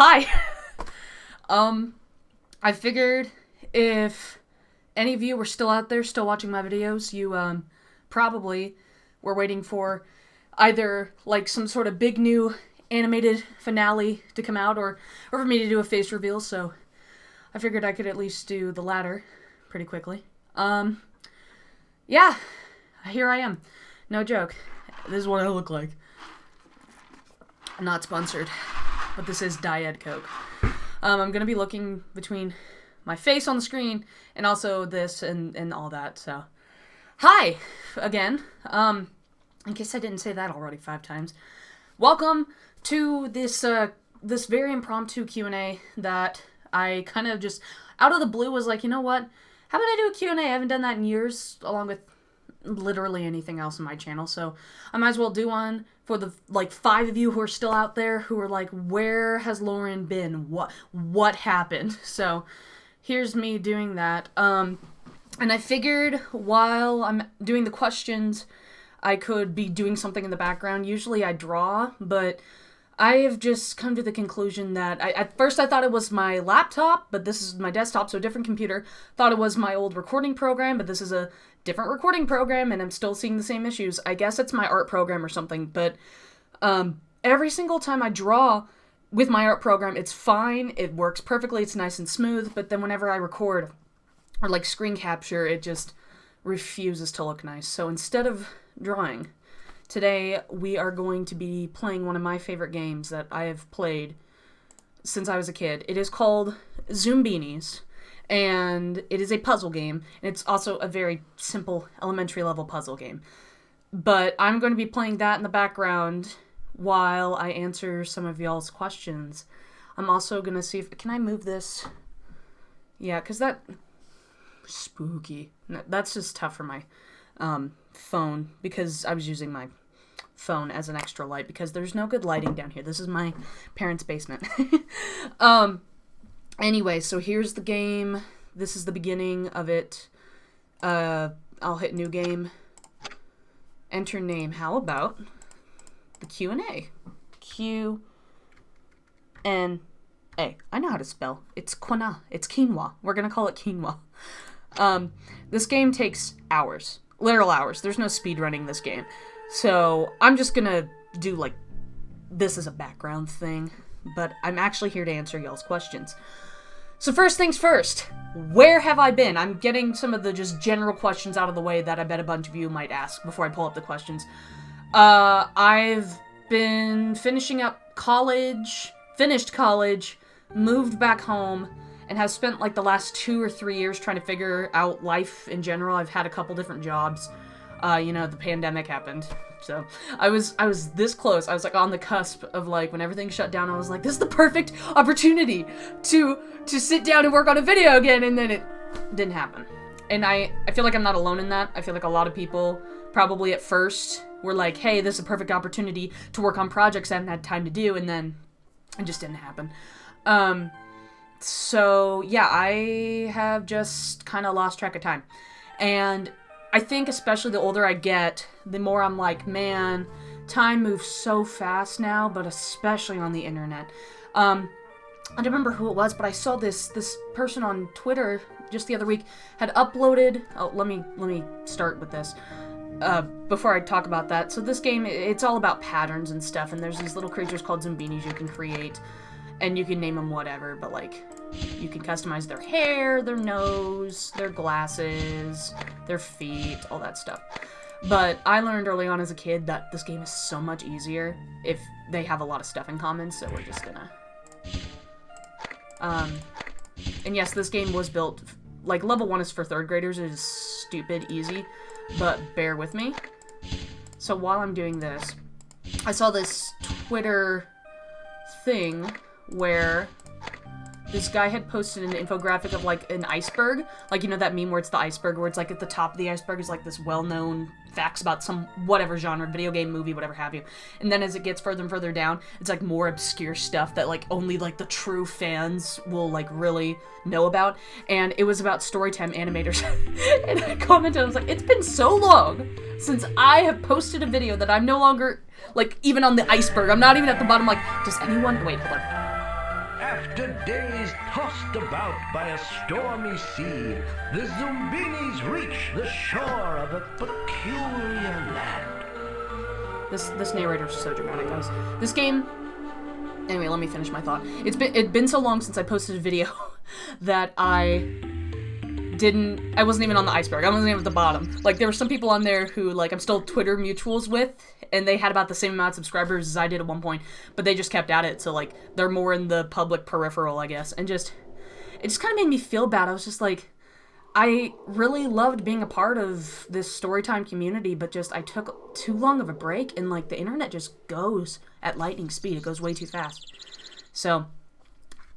Hi. I figured if any of you were still out there, still watching my videos, you, probably were waiting for either, like, some sort of big new animated finale to come out, or for me to do a face reveal, so I figured I could at least do the latter pretty quickly. Yeah, here I am. No joke. This is what I look like. I'm not sponsored, but this is Diet Coke. I'm gonna be looking between my face on the screen and also this and all that, so. Hi, again. In case I didn't say that already 5 times. Welcome to this, this very impromptu Q&A that I kind of just, out of the blue, was like, you know what? How about I do a Q&A? I haven't done that in years, along with literally anything else on my channel, so I might as well do one for the, like, 5 of you who are still out there who are like, where has Lauren been? What happened? So, here's me doing that. And I figured while I'm doing the questions, I could be doing something in the background. Usually I draw, but I have just come to the conclusion that, at first I thought it was my laptop, but this is my desktop, so a different computer. Thought it was my old recording program, but this is a different recording program, and I'm still seeing the same issues. I guess it's my art program or something, but every single time I draw with my art program, it's fine, it works perfectly, it's nice and smooth, but then whenever I record or like screen capture, it just refuses to look nice. So instead of drawing, today we are going to be playing one of my favorite games that I have played since I was a kid. It is called Beanies, and it is a puzzle game, and it's also a very simple elementary level puzzle game. But I'm going to be playing that in the background while I answer some of y'all's questions. I'm also going to see if, can I move this? Yeah, because that, spooky. That's just tough for my phone, because I was using my phone as an extra light, because there's no good lighting down here. This is my parents' basement. Anyway, so here's the game. This is the beginning of it. I'll hit new game. Enter name. How about the Q&A? Q-N-A. I know how to spell. It's quinoa. It's quinoa. We're gonna call it quinoa. This game takes hours. Literal hours. There's no speed running this game. So I'm just gonna do like this as a background thing, but I'm actually here to answer y'all's questions. So first things first, where have I been? I'm getting some of the just general questions out of the way that I bet a bunch of you might ask before I pull up the questions. I've been finishing up college, finished college, moved back home, and have spent like the last 2 or 3 years trying to figure out life in general. I've had a couple different jobs. You know, the pandemic happened. So I was this close. I was like on the cusp of like when everything shut down, I was like, this is the perfect opportunity to sit down and work on a video again, and then it didn't happen. And I feel like I'm not alone in that. I feel like a lot of people probably at first were like, hey, this is a perfect opportunity to work on projects I haven't had time to do, and then it just didn't happen. So yeah, I have just kind of lost track of time. And I think especially the older I get, the more I'm like, man, time moves so fast now, but especially on the internet. I don't remember who it was, but I saw this person on Twitter just the other week had uploaded, oh, let me start with this. Before I talk about that. So this game, it's all about patterns and stuff, and there's these little creatures called Beanies you can create, and you can name them whatever, but like, you can customize their hair, their nose, their glasses, their feet, all that stuff. But I learned early on as a kid that this game is so much easier if they have a lot of stuff in common, so we're just gonna... And yes, this game was built... Like, level 1 is for 3rd graders. It is stupid easy, but bear with me. So while I'm doing this, I saw this Twitter thing where this guy had posted an infographic of, like, an iceberg. Like, you know that meme where it's the iceberg, where it's, like, at the top of the iceberg is, like, this well-known facts about some whatever genre, video game, movie, whatever have you. And then as it gets further and further down, it's, like, more obscure stuff that, like, only, like, the true fans will, like, really know about. And it was about Storytime animators. And I commented, I was like, it's been so long since I have posted a video that I'm no longer, like, even on the iceberg. I'm not even at the bottom, like, does anyone... Wait, hold on. After days tossed about by a stormy sea, the Zumbinis reach the shore of a peculiar land. This narrator's so dramatic, guys. This game... Anyway, let me finish my thought. It's been so long since I posted a video that I wasn't even on the iceberg. I wasn't even at the bottom. Like, there were some people on there who, like, I'm still Twitter mutuals with, and they had about the same amount of subscribers as I did at one point, but they just kept at it, so, like, they're more in the public peripheral, I guess, and it just kind of made me feel bad. I was just like, I really loved being a part of this storytime community, but just I took too long of a break, and, like, the internet just goes at lightning speed. It goes way too fast. So,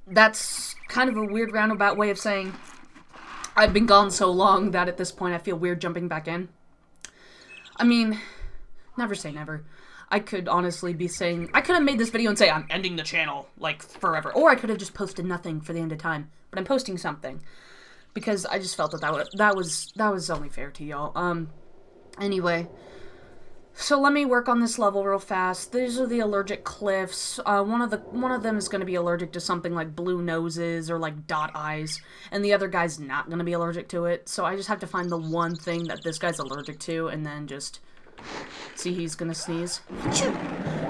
that's kind of a weird roundabout way of saying I've been gone so long that at this point I feel weird jumping back in. I mean, never say never. I could honestly be saying, I could have made this video and say I'm ending the channel, like, forever. Or I could have just posted nothing for the end of time. But I'm posting something. Because I just felt that was only fair to y'all. Anyway. So let me work on this level real fast. These are the Allergic Cliffs. One of them is going to be allergic to something like blue noses or like dot eyes, and the other guy's not going to be allergic to it. So I just have to find the one thing that this guy's allergic to, and then just see he's going to sneeze.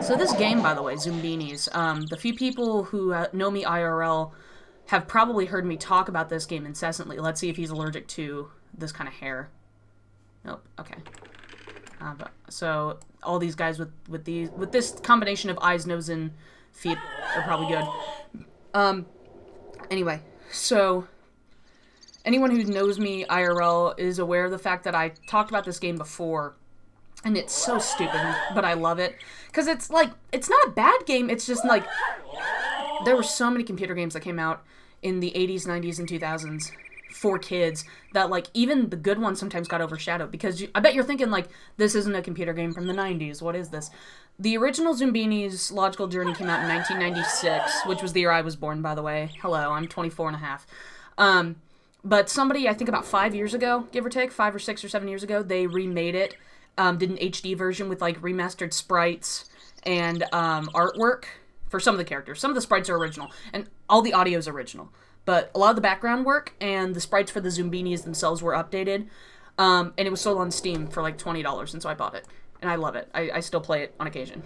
So this game, by the way, Beanies. The few people who know me IRL have probably heard me talk about this game incessantly. Let's see if he's allergic to this kind of hair. Nope. Okay. So all these guys with this combination of eyes, nose, and feet are probably good. Anyway, so anyone who knows me IRL is aware of the fact that I talked about this game before, and it's so stupid, but I love it because it's like it's not a bad game. It's just like there were so many computer games that came out in the 80s, 90s, and 2000s. For kids that, like, even the good ones sometimes got overshadowed because I bet you're thinking, like, this isn't a computer game from the 90s. What is this? The original Zumbinis Logical Journey came out in 1996, which was the year I was born, by the way. Hello, I'm 24 and a half. But somebody, I think about 5 years ago, give or take, 5 or 6 or 7 years ago, they remade it, did an HD version with, like, remastered sprites and artwork for some of the characters. Some of the sprites are original, and all the audio is original. But a lot of the background work and the sprites for the Zumbinis themselves were updated. And it was sold on Steam for like $20, and so I bought it. And I love it. I still play it on occasion.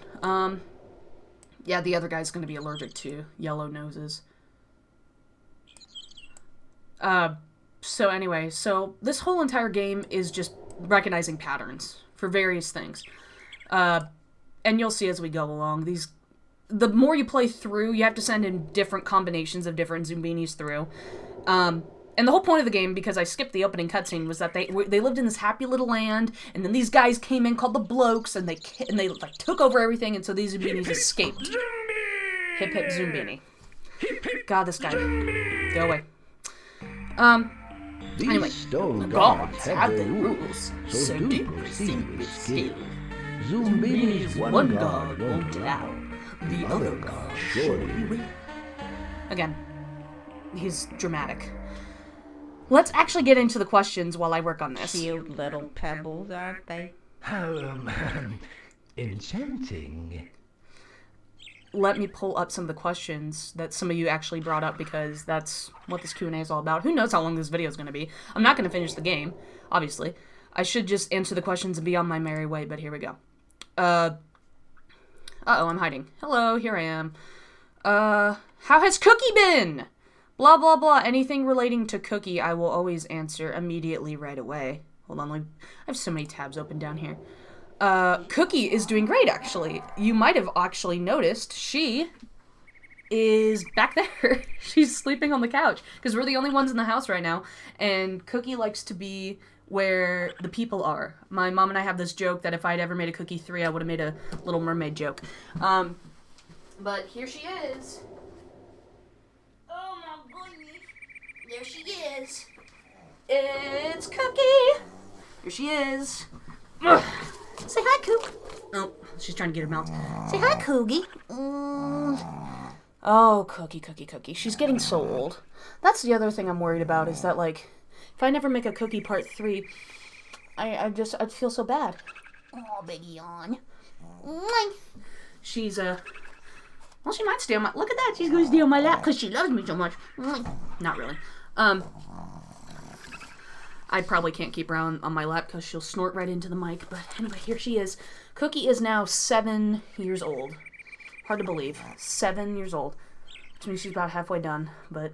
Yeah, the other guy's going to be allergic to yellow noses. So anyway, so this whole entire game is just recognizing patterns for various things. And you'll see as we go along, the more you play through, you have to send in different combinations of different Zumbinis through. And the whole point of the game, because I skipped the opening cutscene, was that they lived in this happy little land, and then these guys came in called the Blokes, and they like took over everything, and so these Zumbinis escaped. Hip hip Zumbini. God, this guy. Go away. Anyway, the gods have the rules, so do proceed with skill. Zumbinis one god won't allow. The other god surely will. Again, he's dramatic. Let's actually get into the questions while I work on this. Cute little pebbles, aren't they? How, enchanting. Let me pull up some of the questions that some of you actually brought up, because that's what this Q&A is all about. Who knows how long this video is going to be. I'm not going to finish the game, obviously. I should just answer the questions and be on my merry way, but here we go. Uh-oh, I'm hiding. Hello, here I am. How has Cookie been? Blah, blah, blah. Anything relating to Cookie, I will always answer immediately right away. Hold on, I have so many tabs open down here. Cookie is doing great, actually. You might have actually noticed she is back there. She's sleeping on the couch, because we're the only ones in the house right now, and Cookie likes to be where the people are. My mom and I have this joke that if I'd ever made a Cookie 3, I would have made a Little Mermaid joke. But here she is. Oh my goodness. There she is. It's Cookie. Here she is. Ugh. Say hi, Cook. Oh, she's trying to get her mouth. Say hi, Coogie. Oh, Cookie, Cookie, Cookie. She's getting so old. That's the other thing I'm worried about, is that, like, if I never make a Cookie Part 3, I'd feel so bad. Oh, big yawn. She's, Well, she might stay on my... Look at that. She's going to stay on my lap because she loves me so much. Not really. I probably can't keep her on my lap because she'll snort right into the mic. But anyway, here she is. Cookie is now 7 years old. Hard to believe. 7 years old. Which means she's about halfway done. But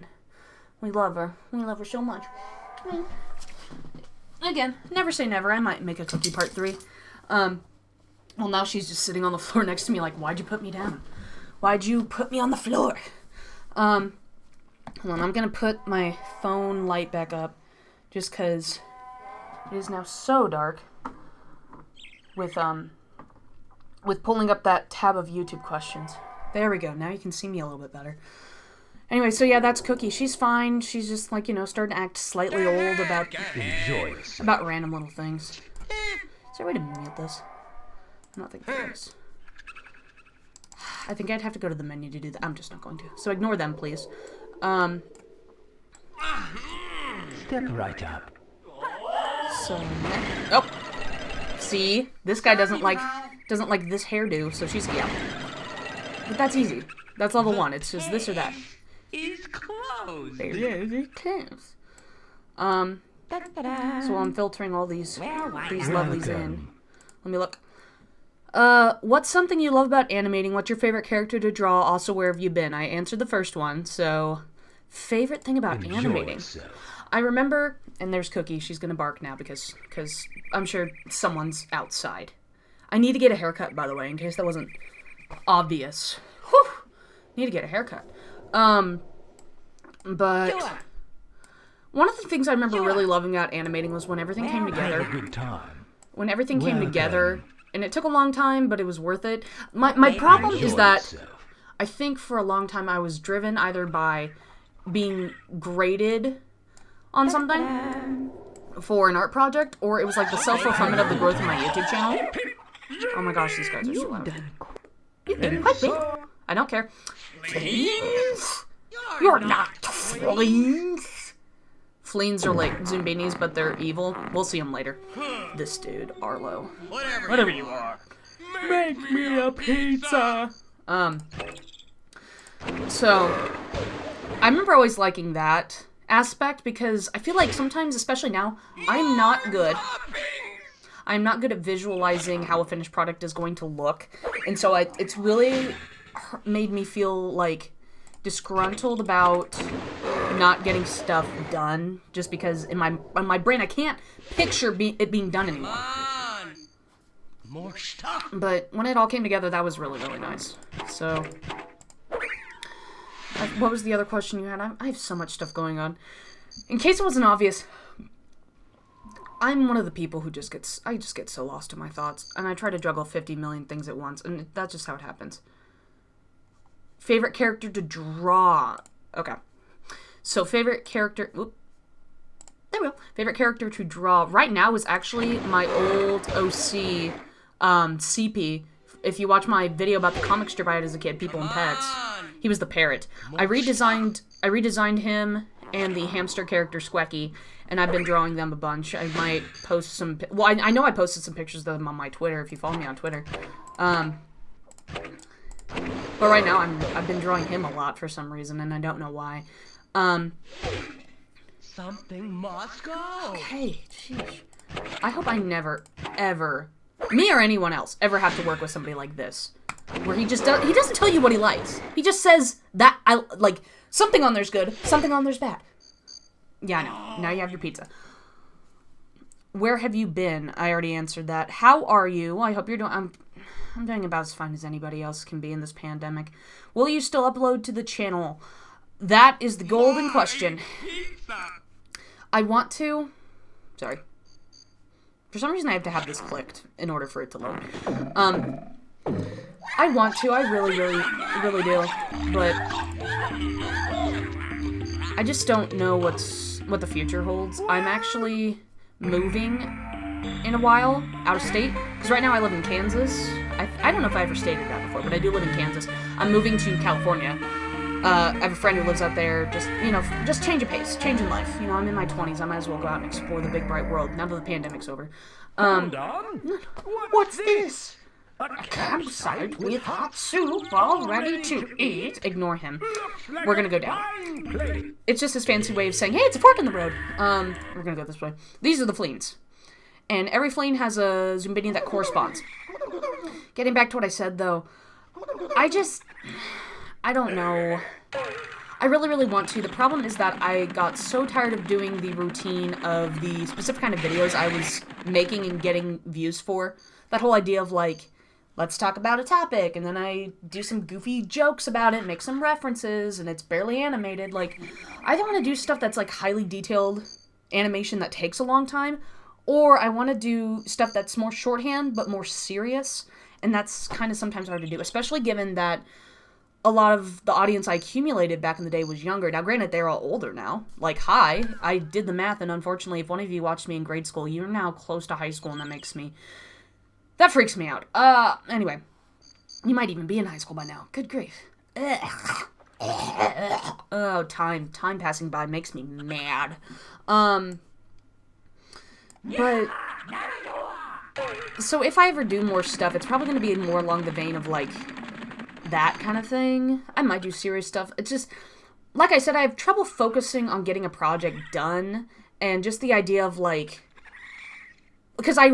we love her. We love her so much. Again, never say never. I might make a Cookie part 3. Well, now she's just sitting on the floor next to me like, why'd you put me down? Why'd you put me on the floor? Hold on, I'm gonna put my phone light back up just because it is now so dark with pulling up that tab of YouTube questions. There we go. Now you can see me a little bit better. Anyway, so yeah, that's Cookie. She's fine. She's just like, starting to act slightly old about random little things. Is there a way to mute this? I don't think there is. I think I'd have to go to the menu to do that. I'm just not going to. So ignore them, please. Step right up. So, oh, see, this guy doesn't like this hairdo, so she's yeah. But that's easy. That's level 1. It's just this or that. It's closed. It's close. So I'm filtering all these lovelies in. Let me look. What's something you love about animating? What's your favorite character to draw? Also, where have you been? I answered the first one, so favorite thing about animating. I remember, and there's Cookie. She's gonna bark now because I'm sure someone's outside. I need to get a haircut, by the way, in case that wasn't obvious. Whew! Need to get a haircut. But one of the things I remember really loving about animating was when everything came together. When everything came together. And it took a long time, but it was worth it. My problem is that I think for a long time I was driven either by being graded on something for an art project, or it was like the self-fulfillment of the growth of my YouTube channel. Oh my gosh, these guys are so loud. I don't care. Fleens? You're not fleens. Fleens are like Zumbinis, but they're evil. We'll see them later. This dude, Arlo. Whatever you are. Make me a pizza! So, I remember always liking that aspect because I feel like sometimes, especially now, I'm not good at visualizing how a finished product is going to look. And so it's really made me feel like disgruntled about not getting stuff done just because in my brain I can't picture it being done anymore. More stuff. But when it all came together, that was really, really nice. So, what was the other question you had? I have so much stuff going on. In case it wasn't obvious, I'm one of the people who just get so lost in my thoughts, and I try to juggle 50 million things at once, and that's just how it happens. Favorite character to draw. Okay. So favorite character... Whoop. There we go. Favorite character to draw right now is actually my old OC CP. If you watch my video about the comic strip I had as a kid, People and Pets, he was the parrot. I redesigned him and the hamster character Squecky, and I've been drawing them a bunch. I might post some... Well, I know I posted some pictures of them on my Twitter, if you follow me on Twitter. But right now, I've been drawing him a lot for some reason, and I don't know why. Something must go. Okay, sheesh. I hope I never, ever, me or anyone else, ever have to work with somebody like this. Where he doesn't tell you what he likes. He just says that, something on there's good, something on there's bad. Yeah, I know. Now you have your pizza. Where have you been? I already answered that. How are you? I hope you're doing... I'm doing about as fine as anybody else can be in this pandemic. Will you still upload to the channel? That is the golden question. I want to... Sorry. For some reason I have to have this clicked in order for it to load. I want to. I really, really, really do. But... I just don't know what the future holds. I'm actually moving in a while out of state. Because right now I live in Kansas. I don't know if I ever stated that before, but I do live in Kansas. I'm moving to California. I have a friend who lives out there, just change of pace, change in life. I'm in my 20s, I might as well go out and explore the big bright world, now that the pandemic's over. Hold on. What's this? A campsite with hot soup all ready to eat. Ignore him. We're gonna go down. It's just his fancy way of saying, hey, it's a fork in the road. We're gonna go this way. These are the fleens. And every fleen has a Zumbini that corresponds. Getting back to what I said, though, I don't know. I really, really want to. The problem is that I got so tired of doing the routine of the specific kind of videos I was making and getting views for. That whole idea of, like, let's talk about a topic, and then I do some goofy jokes about it, make some references, and it's barely animated. Like, I don't want to do stuff that's, like, highly detailed animation that takes a long time, or I want to do stuff that's more shorthand, but more serious, and that's kind of sometimes hard to do, especially given that a lot of the audience I accumulated back in the day was younger. Now, granted, they're all older now. Like, hi, I did the math, and unfortunately, if one of you watched me in grade school, you're now close to high school, and that freaks me out. Anyway, you might even be in high school by now. Good grief. Ugh. Oh, time passing by makes me mad. But, so if I ever do more stuff, it's probably going to be more along the vein of, like, that kind of thing. I might do serious stuff. It's just, like I said, I have trouble focusing on getting a project done, and just the idea of, like, because I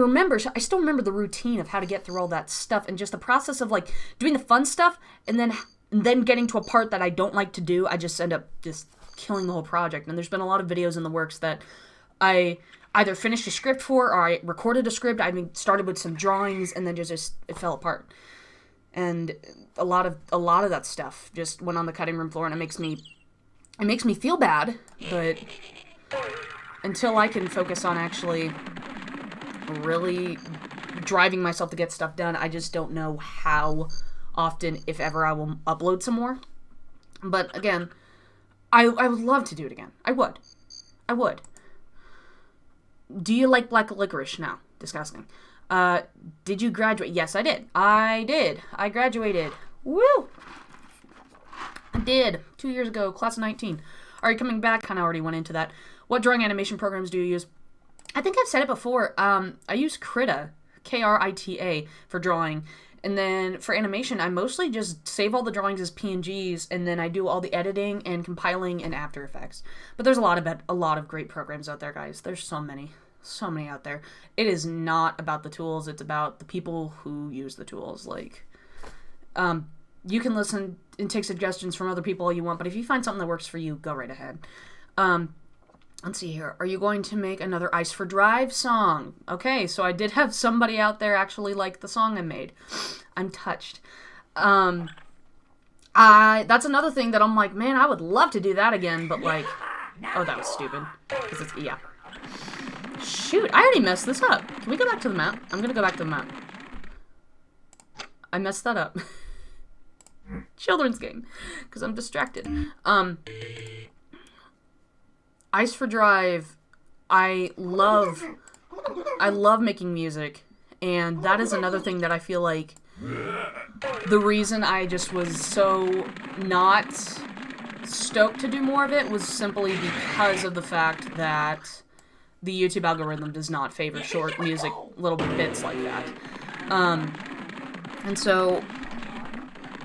still remember the routine of how to get through all that stuff, and just the process of, like, doing the fun stuff, and then getting to a part that I don't like to do, I just end up just killing the whole project. And there's been a lot of videos in the works that I either finished a script for, or I recorded a script. I mean, started with some drawings, and then just it fell apart. And a lot of that stuff just went on the cutting room floor, and it makes me feel bad. But until I can focus on actually really driving myself to get stuff done, I just don't know how often, if ever, I will upload some more. But again, I would love to do it again. I would. Do you like black licorice? No. Disgusting. Did you graduate? Yes, I did. I graduated. Woo! I did. 2 years ago, class of 19. Alright, coming back, kind of already went into that. What drawing animation programs do you use? I think I've said it before. I use Krita, Krita, for drawing. And then for animation, I mostly just save all the drawings as PNGs, and then I do all the editing and compiling in After Effects. But there's a lot of great programs out there, guys. There's so many out there. It is not about the tools, it's about the people who use the tools. Like, you can listen and take suggestions from other people all you want, but if you find something that works for you, go right ahead. Let's see here. Are you going to make another Ice for Drive song? Okay, so I did have somebody out there actually like the song I made. I'm touched. That's another thing that I'm like, man, I would love to do that again, but like, oh, that was stupid. 'Cause it's, yeah. Shoot, I already messed this up. Can we go back to the map? I'm gonna go back to the map. I messed that up. Children's game. Because I'm distracted. Ice for Drive, I love making music, and that is another thing that I feel like the reason I just was so not stoked to do more of it was simply because of the fact that the YouTube algorithm does not favor short music, little bits like that. And so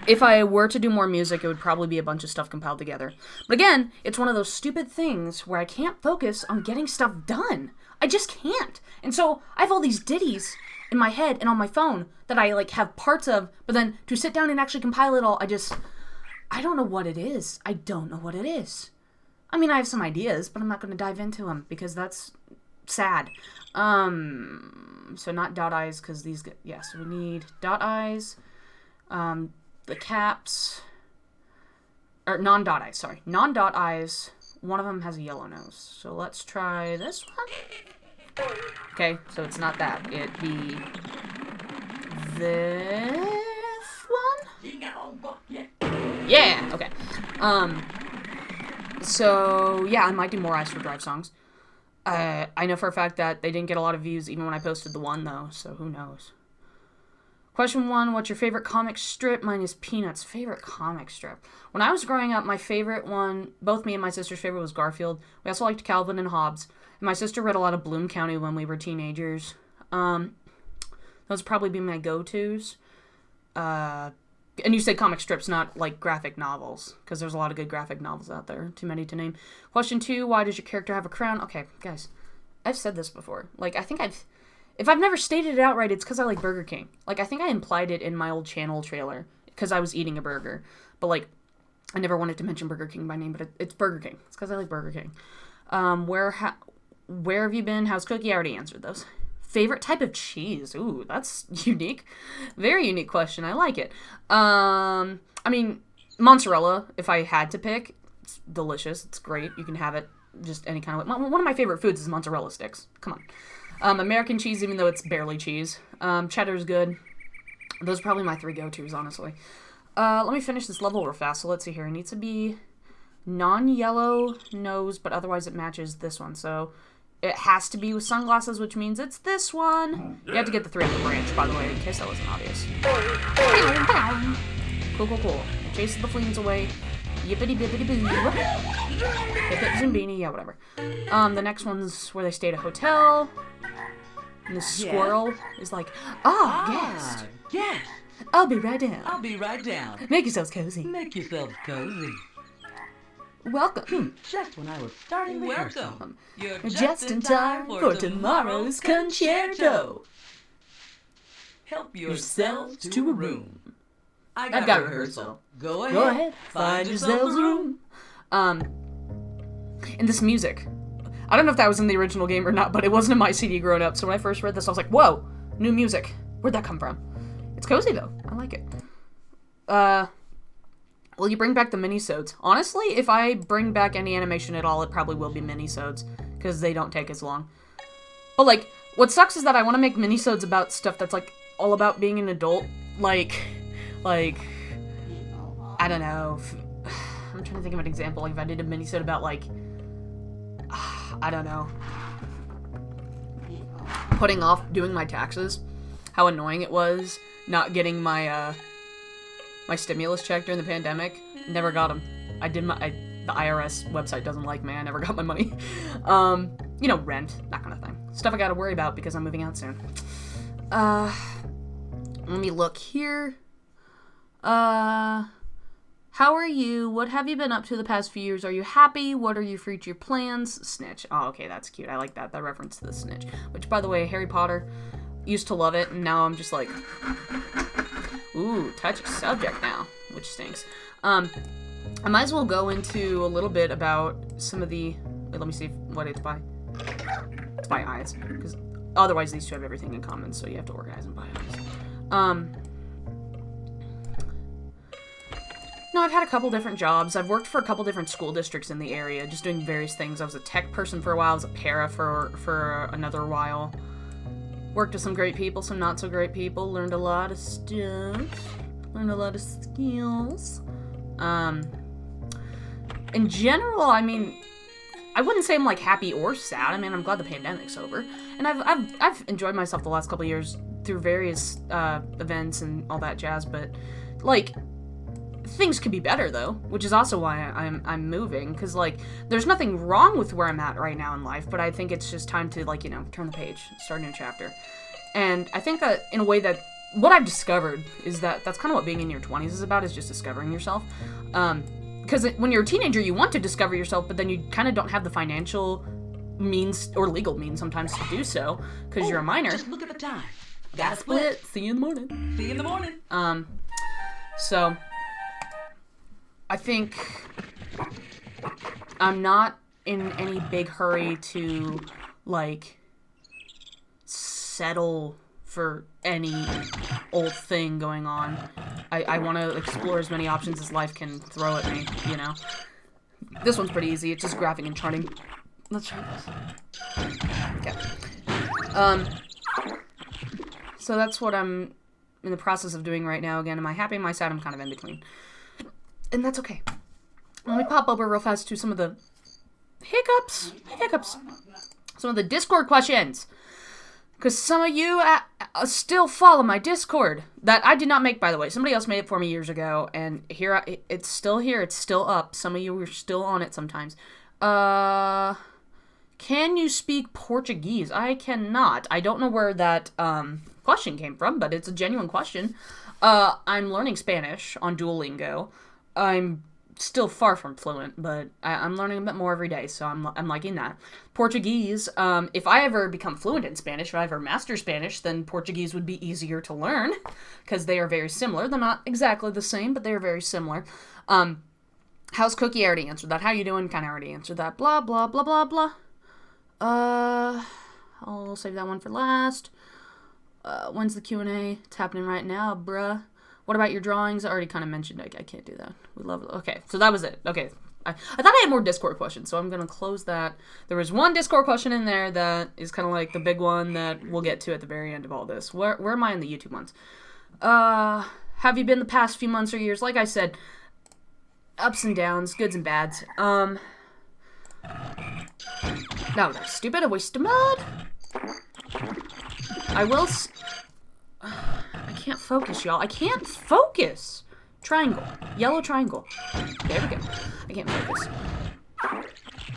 if I were to do more music, it would probably be a bunch of stuff compiled together. But again, it's one of those stupid things where I can't focus on getting stuff done. I just can't. And so I have all these ditties in my head and on my phone that I like have parts of, but then to sit down and actually compile it all, I don't know what it is. I don't know what it is. I mean, I have some ideas, but I'm not going to dive into them because that's sad. So not dot eyes, because these get, yeah, so we need dot eyes, the caps, or non-dot eyes, sorry. Non-dot eyes, one of them has a yellow nose. So let's try this one. Okay, so it's not that. It'd be this one? Yeah, okay. So, yeah, I might do more Ice for Drive songs. I know for a fact that they didn't get a lot of views even when I posted the one, though, so who knows. Question 1, what's your favorite comic strip? Mine is Peanuts. Favorite comic strip? When I was growing up, my favorite one, both me and my sister's favorite, was Garfield. We also liked Calvin and Hobbes. And my sister read a lot of Bloom County when we were teenagers. Those would probably be my go-tos. And you say comic strips, not like graphic novels, because there's a lot of good graphic novels out there. Too many to name. Question 2, why does your character have a crown? Okay, guys, I've said this before. Like, if I've never stated it outright, it's because I like Burger King. Like, I think I implied it in my old channel trailer, because I was eating a burger. But, like, I never wanted to mention Burger King by name, but it's Burger King. It's because I like Burger King. Where have you been? How's Cookie? I already answered those. Favorite type of cheese? Ooh, that's unique. Very unique question. I like it. I mean, mozzarella, if I had to pick. It's delicious. It's great. You can have it just any kind of way. One of my favorite foods is mozzarella sticks. Come on. American cheese, even though it's barely cheese. Cheddar's good. Those are probably my 3 go-tos, honestly. Let me finish this level real fast. So let's see here. It needs to be non-yellow nose, but otherwise it matches this one. So it has to be with sunglasses, which means it's this one. You have to get the 3 on the branch, by the way, in case that wasn't obvious. Cool. Chases the fleas away. Yippity bippity boo. Hip hip Zumbini, yeah, whatever. The next one's where they stay at a hotel. And the squirrel is like, guest. Yes. I'll be right down. I'll be right down. Make yourselves cozy. Make yourselves cozy. Welcome. Just when I was starting rehearsal. You're Just in time for tomorrow's concerto. Help yourselves to a room. I've got rehearsal. Go ahead. Find yourselves a room. And this music. I don't know if that was in the original game or not, but it wasn't in my CD growing up. So when I first read this, I was like, whoa, new music. Where'd that come from? It's cozy, though. I like it. Will you bring back the minisodes? Honestly, if I bring back any animation at all, it probably will be minisodes, because they don't take as long. But, like, what sucks is that I want to make minisodes about stuff that's, like, all about being an adult. Like, I don't know. I'm trying to think of an example. Like, if I did a minisode about, like, I don't know, putting off doing my taxes, how annoying it was not getting my, my stimulus check during the pandemic. Never got them. The IRS website doesn't like me. I never got my money. You know, rent, that kind of thing. Stuff I gotta worry about because I'm moving out soon. Let me look here. How are you? What have you been up to the past few years? Are you happy? What are your future plans? Snitch. Oh, okay, that's cute. I like that. That reference to the snitch. Which, by the way, Harry Potter, used to love it, and now I'm just like, ooh, touchy subject now, which stinks. I might as well go into a little bit about some of the, wait, let me see what it's by. It's by eyes, because otherwise these two have everything in common, so you have to organize them by eyes. No, I've had a couple different jobs. I've worked for a couple different school districts in the area, just doing various things. I was a tech person for a while. I was a para for another while. Worked with some great people, some not so great people. Learned a lot of stuff. Learned a lot of skills. In general, I mean, I wouldn't say I'm like happy or sad. I mean, I'm glad the pandemic's over, and I've enjoyed myself the last couple of years through various events and all that jazz. But like, things could be better though, which is also why I'm moving, because like there's nothing wrong with where I'm at right now in life, but I think it's just time to, like, you know, turn the page, start a new chapter. And I think that in a way that what I've discovered is that that's kind of what being in your 20s is about, is just discovering yourself. Because when you're a teenager, you want to discover yourself, but then you kind of don't have the financial means or legal means sometimes to do so, because you're a minor. Just look at the time. Gotta split. See you in the morning. See you in the morning. So I think I'm not in any big hurry to, like, settle for any old thing going on. I want to explore as many options as life can throw at me, you know? This one's pretty easy. It's just graphing and charting. Let's try this. Okay. So that's what I'm in the process of doing right now. Again, am I happy? Am I sad? I'm kind of in between. And that's okay. Let me pop over real fast to some of the hiccups. Some of the Discord questions. Because some of you still follow my Discord. That I did not make, by the way. Somebody else made it for me years ago. And here, it's still here. It's still up. Some of you are still on it sometimes. Can Can you speak Portuguese? I cannot. I don't know where that question came from, but it's a genuine question. I'm learning Spanish on Duolingo. I'm still far from fluent, but I'm learning a bit more every day, so I'm liking that. Portuguese, if I ever become fluent in Spanish, if I ever master Spanish, then Portuguese would be easier to learn, because they are very similar. They're not exactly the same, but they are very similar. How's Cookie? I already answered that. How you doing? Kind of already answered that. Blah, blah, blah, blah, blah. I'll save that one for last. When's the Q&A? It's happening right now, bruh. What about your drawings? I already kind of mentioned I can't do that. We love it. Okay, so that was it. Okay. I thought I had more Discord questions, so I'm going to close that. There was one Discord question in there that is kind of like the big one that we'll get to at the very end of all this. Where am I in the YouTube ones? Have you been the past few months or years? Like I said, ups and downs, goods and bads. No, that's stupid. A waste of mud. I can't focus, y'all. I can't focus. Triangle. Yellow triangle. There we go. I can't focus.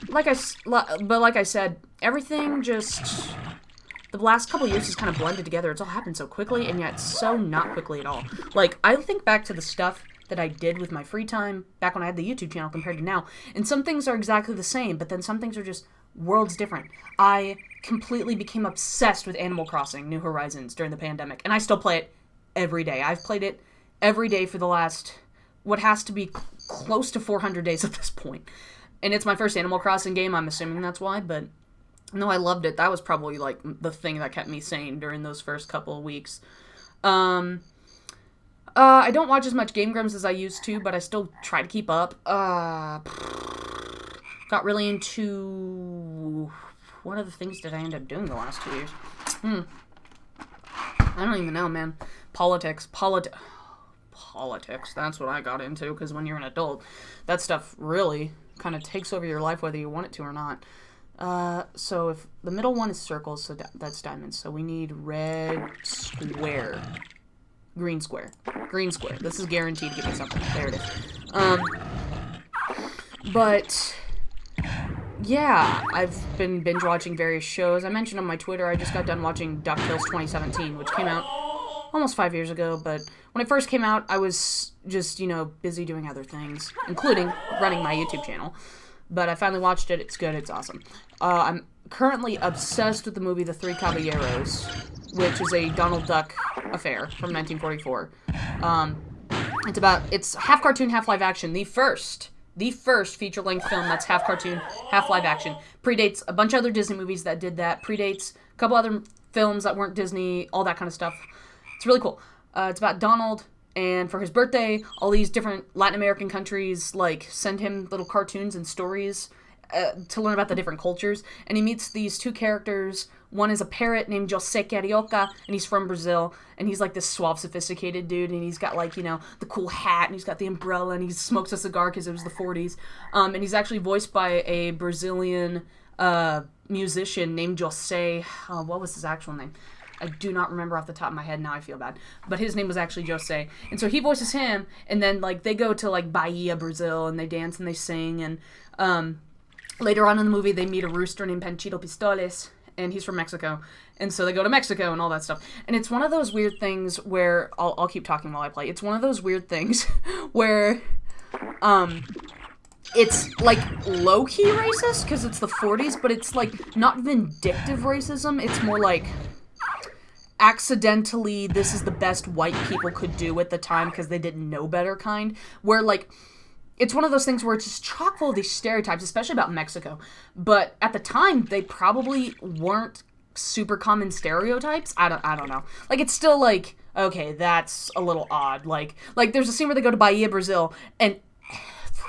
Like I said, everything just... The last couple years has kind of blended together. It's all happened so quickly, and yet so not quickly at all. Like, I think back to the stuff that I did with my free time back when I had the YouTube channel compared to now, and some things are exactly the same, but then some things are just worlds different. I completely became obsessed with Animal Crossing New Horizons during the pandemic, and I still play it every day. I've played it every day for the last, what has to be close to 400 days at this point. And it's my first Animal Crossing game, I'm assuming that's why, but no, I loved it. That was probably, like, the thing that kept me sane during those first couple of weeks. I don't watch as much Game Grumps as I used to, but I still try to keep up. Got really into... What other things did I end up doing the last 2 years? I don't even know, man. Politics, that's what I got into, because when you're an adult, that stuff really kind of takes over your life whether you want it to or not. So if the middle one is circles, so that's diamonds. So we need red square. Green square. Green square. This is guaranteed to give me something. There it is. But... yeah, I've been binge watching various shows. I mentioned on my Twitter I just got done watching DuckTales 2017, which came out almost 5 years ago, but when it first came out, I was just, busy doing other things, including running my YouTube channel. But I finally watched it. It's good. It's awesome. I'm currently obsessed with the movie The Three Caballeros, which is a Donald Duck affair from 1944. It's half cartoon, half live action. The first feature-length film that's half cartoon, half live action. Predates a bunch of other Disney movies that did that. Predates a couple other films that weren't Disney, all that kind of stuff. It's really cool. It's about Donald, and for his birthday, all these different Latin American countries, send him little cartoons and stories to learn about the different cultures. And he meets these two characters. One is a parrot named Jose Carioca, and he's from Brazil, and he's this suave, sophisticated dude, and he's got the cool hat, and he's got the umbrella, and he smokes a cigar because it was the 40s. And he's actually voiced by a Brazilian musician named Jose. What was his actual name? I do not remember off the top of my head. Now I feel bad. But his name was actually Jose. And so he voices him, and then they go to Bahia, Brazil, and they dance and they sing, and later on in the movie they meet a rooster named Panchito Pistoles, and he's from Mexico. And so they go to Mexico and all that stuff. And it's one of those weird things where... I'll keep talking while I play. It's one of those weird things where... it's, low-key racist, because it's the 40s, but it's, not vindictive racism. It's more accidentally, this is the best white people could do at the time because they didn't know better kind. Where, it's one of those things where it's just chock full of these stereotypes, especially about Mexico. But at the time, they probably weren't super common stereotypes. I don't know. It's still okay, that's a little odd. There's a scene where they go to Bahia, Brazil, and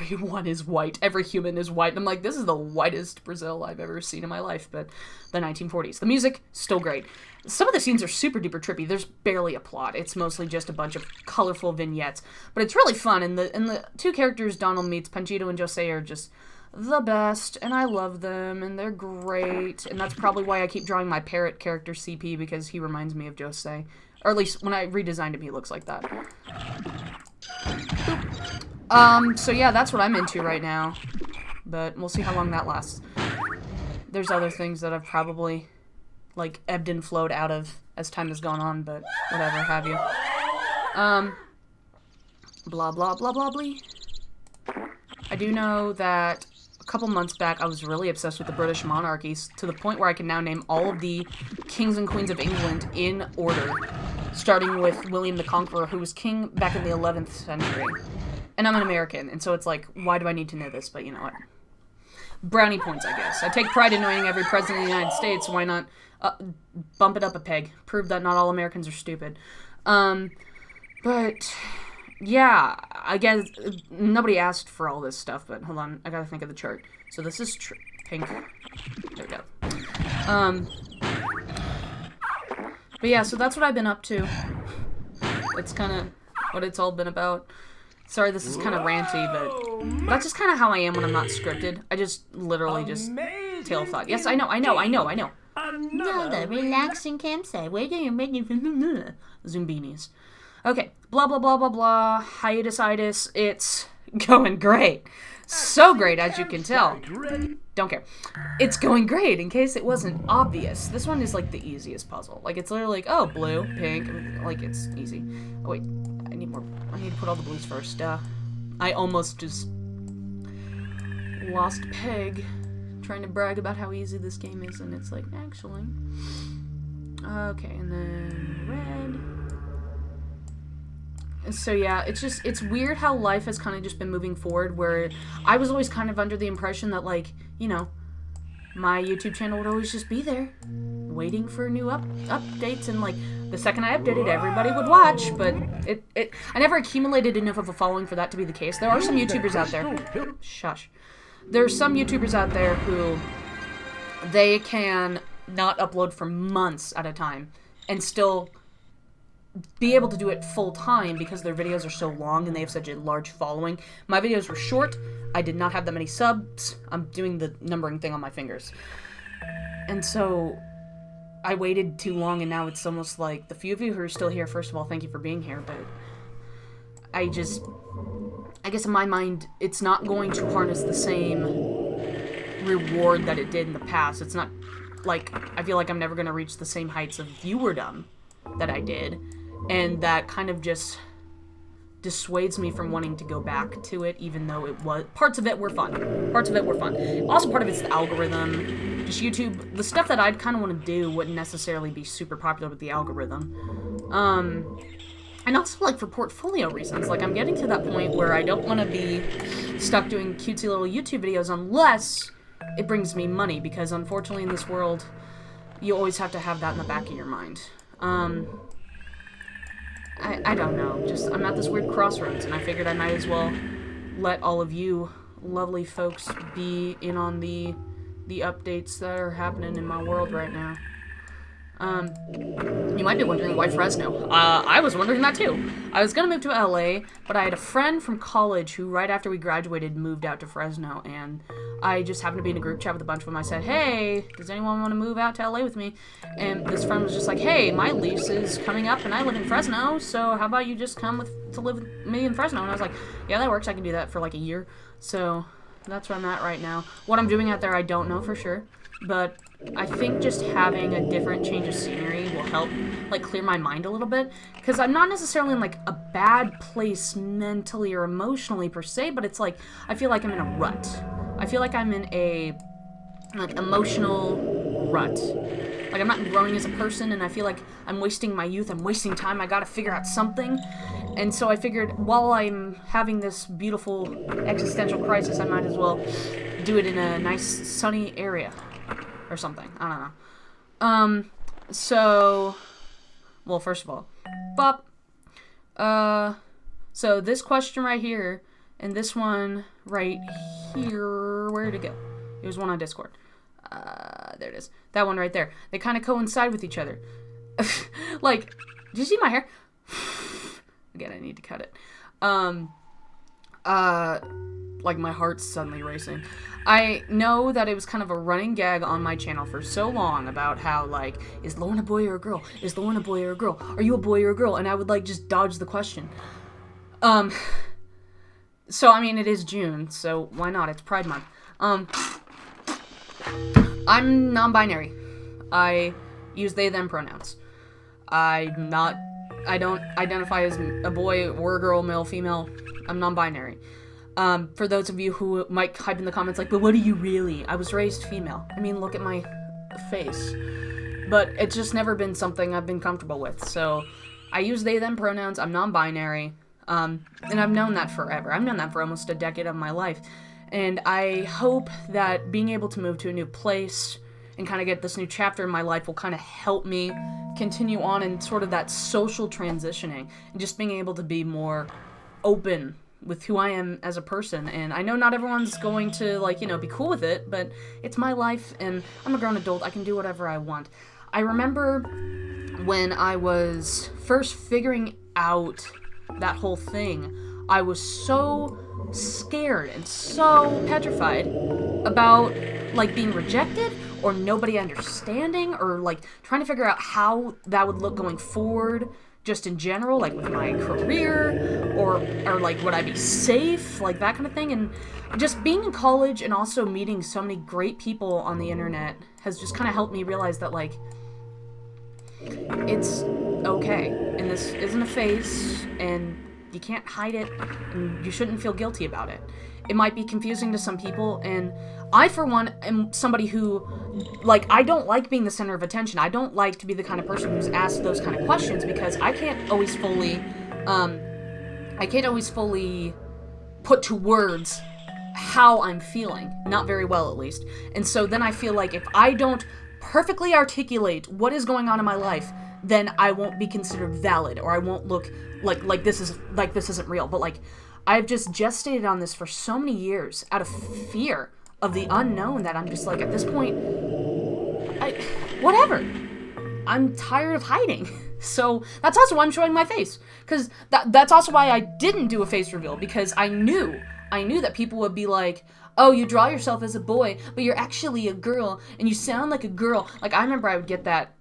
everyone is white. Every human is white. And I'm this is the whitest Brazil I've ever seen in my life. But the 1940s. The music, still great. Some of the scenes are super duper trippy. There's barely a plot. It's mostly just a bunch of colorful vignettes. But it's really fun. And the two characters Donald meets, Panchito and Jose, are just the best. And I love them. And they're great. And that's probably why I keep drawing my parrot character CP, because he reminds me of Jose. Or at least when I redesigned him, he looks like that. So yeah, that's what I'm into right now. But we'll see how long that lasts. there's other things that I've probably, like, ebbed and flowed out of as time has gone on, but whatever have you. Blah, blah, blah, blah, blah. I do know that a couple months back I was really obsessed with the British monarchies to the point where I can now name all of the kings and queens of England in order, starting with William the Conqueror, who was king back in the 11th century. And I'm an American, and so it's like, why do I need to know this? But you know what? Brownie points, I guess. I take pride in knowing every president of the United States. Why not bump it up a peg? Prove that not all Americans are stupid. But yeah, I guess nobody asked for all this stuff, but hold on, I gotta think of the chart. So this is pink. There we go. But yeah, so that's what I've been up to. That's kind of what it's all been about. Sorry, this is kind of ranty, but that's just kind of how I am when I'm not scripted. I just literally just tail of thought. Yes, I know. Another relaxing campsite. Where do you make you Zoom Beanies. Okay, blah, blah, blah, blah, blah. Hiatusitis. It's going great. So great, as you can tell. Don't care. It's going great, in case it wasn't obvious. This one is, like, the easiest puzzle. Like, it's literally like, oh, blue, pink. Like, it's easy. Oh, wait. I need more. I need to put all the blues first. I almost just lost peg trying to brag about how easy this game is, and it's like, actually. Okay, and then red. So yeah, it's weird how life has kind of just been moving forward, where I was always kind of under the impression that, like, you know, my YouTube channel would always just be there, waiting for new updates, and, like, the second I updated, everybody would watch, but I never accumulated enough of a following for that to be the case. There are some YouTubers out there, shush. There's some YouTubers out there who, they can not upload for months at a time, and still be able to do it full time because their videos are so long and they have such a large following. My videos were short. I did not have that many subs. I'm doing the numbering thing on my fingers. And so I waited too long, and now it's almost like the few of you who are still here, first of all, thank you for being here, but I guess in my mind, it's not going to harness the same reward that it did in the past. It's not like, I feel like I'm never going to reach the same heights of viewerdom that I did. And that kind of just dissuades me from wanting to go back to it, even though it was, parts of it were fun. Also, part of it's the algorithm. Just YouTube, the stuff that I'd kind of want to do wouldn't necessarily be super popular with the algorithm. And also, like, for portfolio reasons. Like, I'm getting to that point where I don't want to be stuck doing cutesy little YouTube videos unless it brings me money, because unfortunately in this world, you always have to have that in the back of your mind. I don't know. Just, I'm at this weird crossroads, and I figured I might as well let all of you lovely folks be in on the updates that are happening in my world right now. You might be wondering why Fresno. I was wondering that too. I was gonna move to LA, but I had a friend from college who, right after we graduated, moved out to Fresno, and I just happened to be in a group chat with a bunch of them. I said, hey, does anyone want to move out to LA with me? And this friend was just like, hey, my lease is coming up and I live in Fresno, so how about you just come to live with me in Fresno? And I was like, yeah, that works. I can do that for like a year. So that's where I'm at right now. What I'm doing out there, I don't know for sure, but I think just having a different change of scenery will help, like, clear my mind a little bit, because I'm not necessarily in, like, a bad place mentally or emotionally per se, but it's like, I feel like I'm in a rut. I feel like I'm in a, like, emotional rut. Like, I'm not growing as a person, and I feel like I'm wasting my youth, I'm wasting time, I gotta figure out something. And so I figured, while I'm having this beautiful existential crisis, I might as well do it in a nice, sunny area. Or something. I don't know. So, well, first of all, so this question right here, and this one right here, where'd it go? It was one on Discord. There it is. That one right there. They kind of coincide with each other. Like, do you see my hair? Again, I need to cut it. Like, my heart's suddenly racing. I know that it was kind of a running gag on my channel for so long about how, like, is Lauren a boy or a girl? Is Lauren a boy or a girl? Are you a boy or a girl? And I would, like, just dodge the question. So, I mean, it is June, so why not? It's Pride Month. I'm non-binary. I use they, them pronouns. I don't identify as a boy or a girl, male, female. I'm non-binary. For those of you who might type in the comments like, but what are you really? I was raised female. I mean, look at my face. But it's just never been something I've been comfortable with. So I use they, them pronouns. I'm non-binary. And I've known that forever. I've known that for almost a decade of my life. And I hope that being able to move to a new place and kind of get this new chapter in my life will kind of help me continue on in sort of that social transitioning and just being able to be more open with who I am as a person. And I know not everyone's going to, like, you know, be cool with it, but it's my life and I'm a grown adult. I can do whatever I want. I remember when I was first figuring out that whole thing, I was so scared and so petrified about, like, being rejected or nobody understanding or, like, trying to figure out how that would look going forward just in general, like, with my career or like, would I be safe, like, that kind of thing. And just being in college and also meeting so many great people on the internet has just kind of helped me realize that, like, it's okay, and this isn't a phase, and you can't hide it, and you shouldn't feel guilty about it. It might be confusing to some people, and I, for one, am somebody who, like, I don't like being the center of attention. I don't like to be the kind of person who's asked those kind of questions because I can't always fully put to words how I'm feeling. Not very well, at least. And so then I feel like if I don't perfectly articulate what is going on in my life, then I won't be considered valid, or I won't look like this isn't real. But, like, I've just gestated on this for so many years out of fear of the unknown that I'm just like, at this point, whatever. I'm tired of hiding. So that's also why I'm showing my face, because that's also why I didn't do a face reveal, because I knew that people would be like, oh, you draw yourself as a boy, but you're actually a girl, and you sound like a girl. Like, I remember I would get that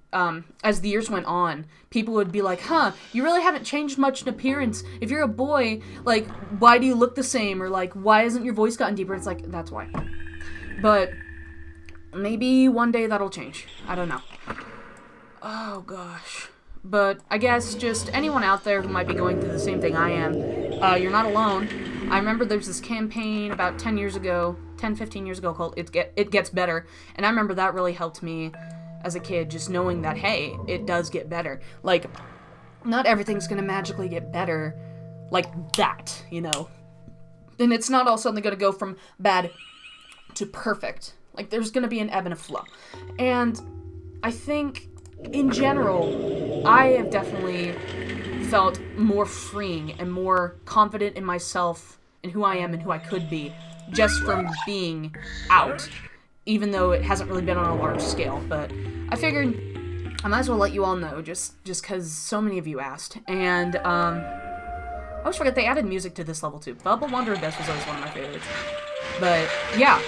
as the years went on. People would be like, huh, you really haven't changed much in appearance. If you're a boy, like, why do you look the same? Or, like, why hasn't your voice gotten deeper? It's like, that's why. But maybe one day that'll change. I don't know. Oh, gosh. But I guess just anyone out there who might be going through the same thing I am, you're not alone. I remember there's this campaign about 15 years ago called It Gets Better. And I remember that really helped me as a kid, just knowing that, hey, it does get better. Like, not everything's gonna magically get better like that, you know? And it's not all suddenly gonna go from bad to perfect. Like, there's gonna be an ebb and a flow. And I think, in general, I have definitely felt more freeing and more confident in myself and who I am and who I could be just from being out, even though it hasn't really been on a large scale. But I figured I might as well let you all know, just because so many of you asked. And I always forget they added music to this level too. Bubble Wander Abyss was always one of my favorites. But yeah,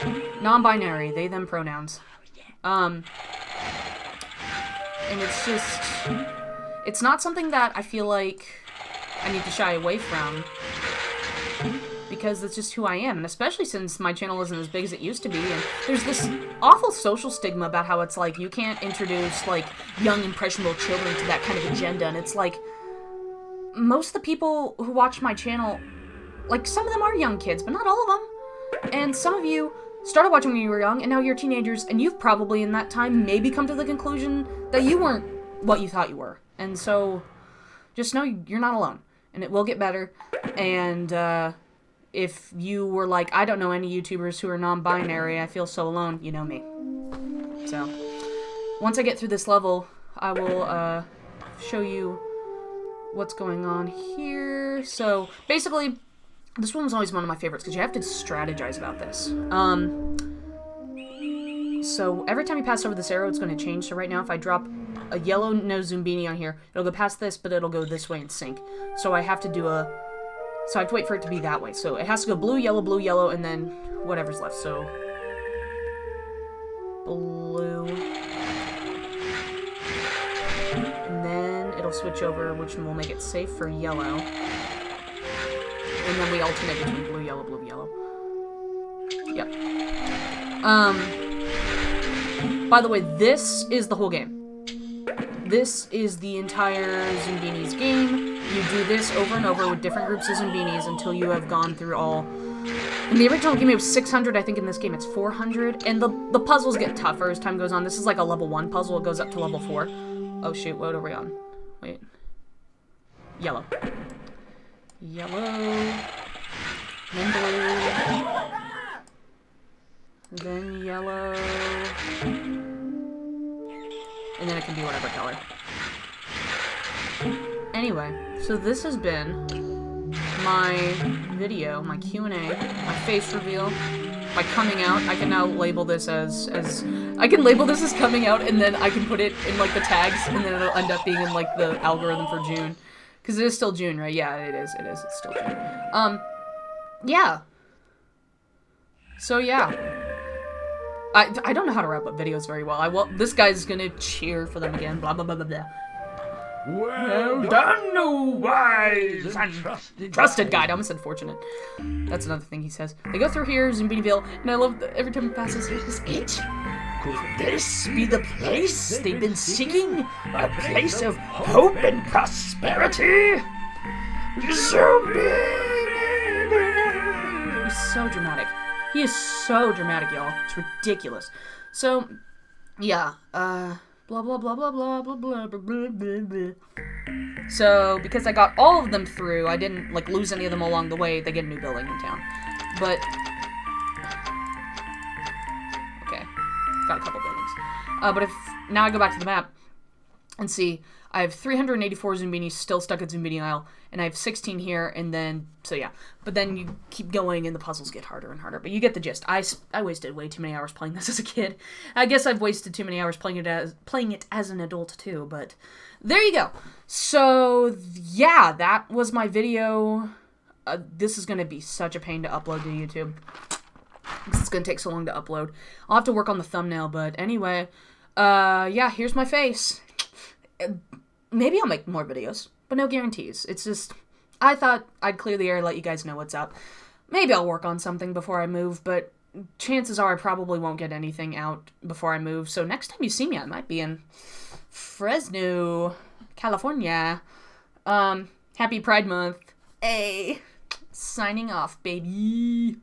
non-binary, they, them pronouns. And it's just, it's not something that I feel like I need to shy away from, because that's just who I am, and especially since my channel isn't as big as it used to be, and there's this awful social stigma about how it's like, you can't introduce, like, young, impressionable children to that kind of agenda, and it's like, most of the people who watch my channel, like, some of them are young kids, but not all of them, and some of you started watching when you were young, and now you're teenagers, and you've probably in that time maybe come to the conclusion that you weren't what you thought you were. And so, just know you're not alone, and it will get better. And if you were like, I don't know any YouTubers who are non-binary, I feel so alone, you know me. So, once I get through this level, I will show you what's going on here. So, basically, this one was always one of my favorites, because you have to strategize about this. So every time you pass over this arrow, it's going to change. So right now, if I drop a yellow nose Zumbini on here, it'll go past this, but it'll go this way and sync. So I have to do so I have to wait for it to be that way. So it has to go blue, yellow, and then whatever's left. So blue. And then it'll switch over, which will make it safe for yellow. And then we alternate between blue, yellow. Yep. By the way, this is the whole game. This is the entire Zumbinis game. You do this over and over with different groups of Zumbinis until you have gone through all. In the original game, it was 600. I think in this game, it's 400. And the puzzles get tougher as time goes on. This is like a level 1 puzzle. It goes up to level 4. Oh, shoot. What are we on? Wait. Yellow. Yellow. Then blue. Then yellow. And then it can be whatever color. Anyway, so this has been my video, my Q&A, my face reveal, my coming out. I can now label this as I can label this as coming out, and then I can put it in like the tags, and then it'll end up being in like the algorithm for June. Because it is still June, right? Yeah, it is. It's still June. Yeah. So yeah. I don't know how to wrap up videos very well. This guy's gonna cheer for them again. Blah blah blah blah blah. Well done, O wise and Trusted guide. I almost said fortunate. That's another thing he says. They go through here, Zumbiniville, and I love that every time he passes, is it? Could this be the place they've been seeking? A place of hope and prosperity? Zumbini! He's so dramatic. He is so dramatic, y'all. It's ridiculous. So, yeah, blah, blah, blah, blah, blah, blah, blah, blah, blah, blah, blah. So, because I got all of them through, I didn't, like, lose any of them along the way. They get a new building in town. But, okay, got a couple buildings. But if, now I go back to the map and see, I have 384 Zumbinis still stuck at Zumbini Isle, and I have 16 here, and then, so yeah. But then you keep going, and the puzzles get harder and harder. But you get the gist. I wasted way too many hours playing this as a kid. I guess I've wasted too many hours playing it as an adult, too. But there you go. So, yeah, that was my video. This is going to be such a pain to upload to YouTube. It's going to take so long to upload. I'll have to work on the thumbnail, but anyway. Yeah, here's my face. Maybe I'll make more videos, but no guarantees. It's just, I thought I'd clear the air, let you guys know what's up. Maybe I'll work on something before I move, but chances are I probably won't get anything out before I move. So next time you see me, I might be in Fresno, California. Happy Pride Month. Hey, signing off, baby.